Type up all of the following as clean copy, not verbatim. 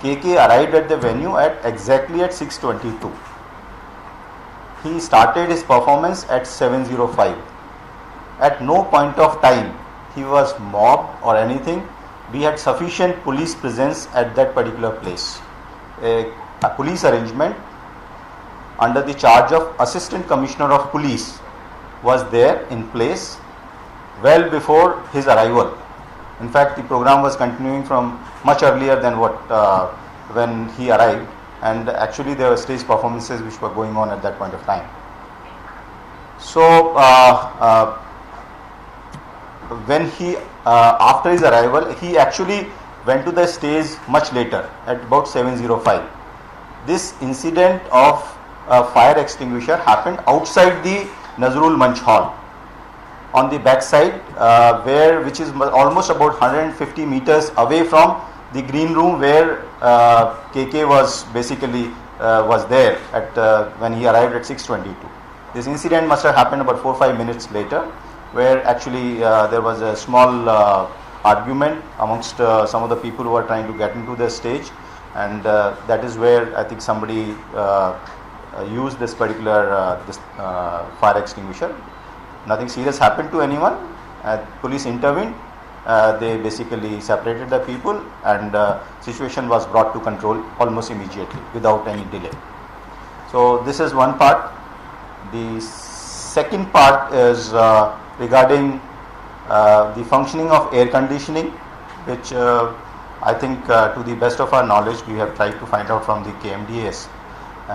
KK arrived at the venue at exactly at 6:22. He started his performance at 7:05. At no point of time he was mobbed or anything. We had sufficient police presence at that particular place. A police arrangement under the charge of Assistant Commissioner of Police was there in place well before his arrival. In fact, the program was continuing from much earlier than when he arrived, and actually there were stage performances which were going on at that point of time. So when he after his arrival, he actually went to the stage much later at about 7:05. This incident of a fire extinguisher happened outside the Nazrul Manch Hall on the back side, which is almost about 150 meters away from the green room where KK was basically was there at when he arrived at 6:22. This incident must have happened about 4-5 minutes later, where actually there was a small argument amongst some of the people who were trying to get into the stage, and that is where I think somebody used this particular fire extinguisher. Nothing serious happened to anyone. Police intervened. They basically separated the people, and situation was brought to control almost immediately without any delay. So this is one part. The second part is regarding the functioning of air conditioning, which I think to the best of our knowledge we have tried to find out from the KMDAs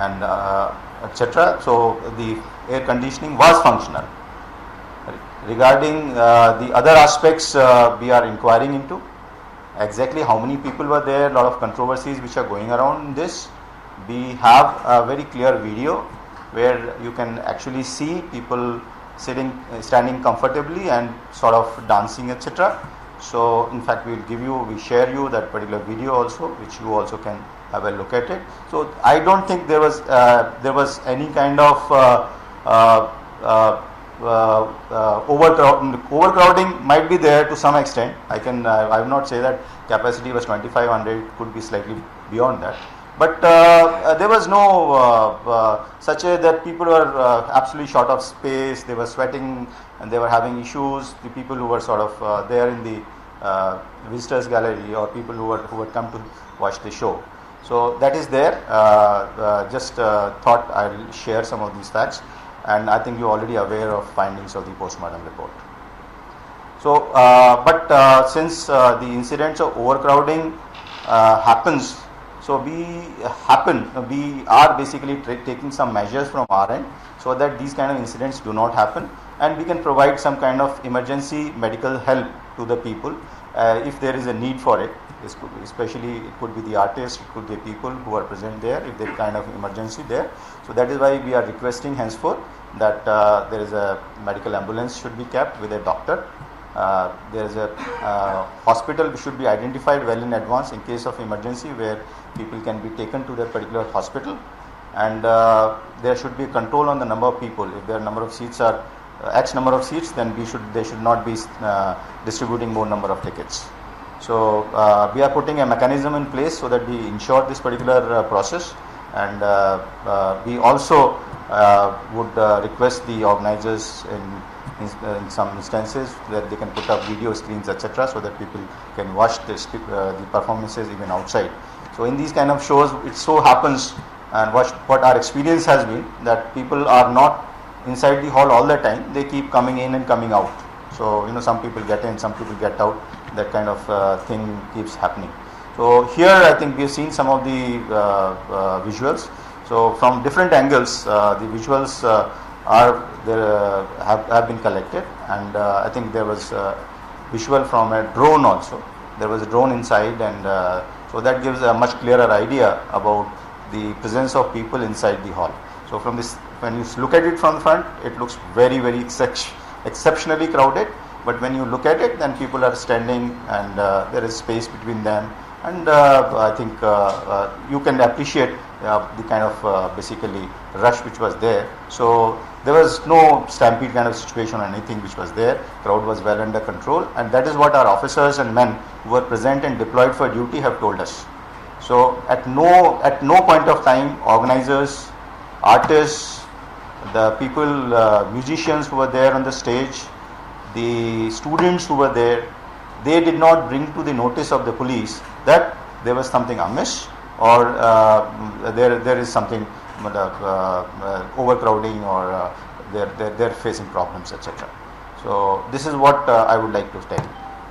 and etc. So the air conditioning was functional. Regarding the other aspects we are inquiring into, exactly how many people were there, a lot of controversies which are going around in this. We have a very clear video where you can actually see people standing comfortably and sort of dancing, etc. So in fact we share you that particular video also, which you also can have a look at it. So I don't think there was any kind of overcrowding. Might be there to some extent. I will not say that capacity was 2,500, it could be slightly beyond that. But there was no such that people were absolutely short of space, they were sweating and they were having issues. The people who were sort of there in the visitors gallery, or people who had come to watch the show. So that is there. Just thought I'll share some of these facts, and I think you're already aware of findings of the postmortem report. So since the incidents of overcrowding happens, so we are basically taking some measures from our end so that these kind of incidents do not happen, and we can provide some kind of emergency medical help to the people if there is a need for it. Especially it could be the artists, it could be people who are present there if there is kind of emergency there. So that is why we are requesting henceforth that there is a medical ambulance should be kept with a doctor. There is a hospital which should be identified well in advance in case of emergency, where people can be taken to that particular hospital, and there should be control on the number of people. If their number of seats are X number of seats, then they should not be distributing more number of tickets. So we are putting a mechanism in place so that we ensure this particular process, and we also would request the organizers in some instances that they can put up video screens, etc., so that people can watch the performances even outside. So in these kind of shows, it so happens, and what our experience has been, that people are not inside the hall all the time. They keep coming in and coming out. So some people get in, some people get out. That kind of thing keeps happening. So here I think we have seen some of the visuals. So from different angles, the visuals have been collected, and I think there was a visual from a drone also. There was a drone inside, and so that gives a much clearer idea about the presence of people inside the hall. So from this, when you look at it from the front, it looks very, very exceptionally crowded. But when you look at it, then people are standing, and there is space between them, and I think you can appreciate the kind of basically rush which was there. So there was no stampede kind of situation or anything which was there. Crowd was well under control, and that is what our officers and men who were present and deployed for duty have told us. So at no point of time, organizers, artists, the people, musicians who were there on the stage, the students who were there, they did not bring to the notice of the police that there was something amiss or there is something overcrowding or they're facing problems, etc. So this is what I would like to tell.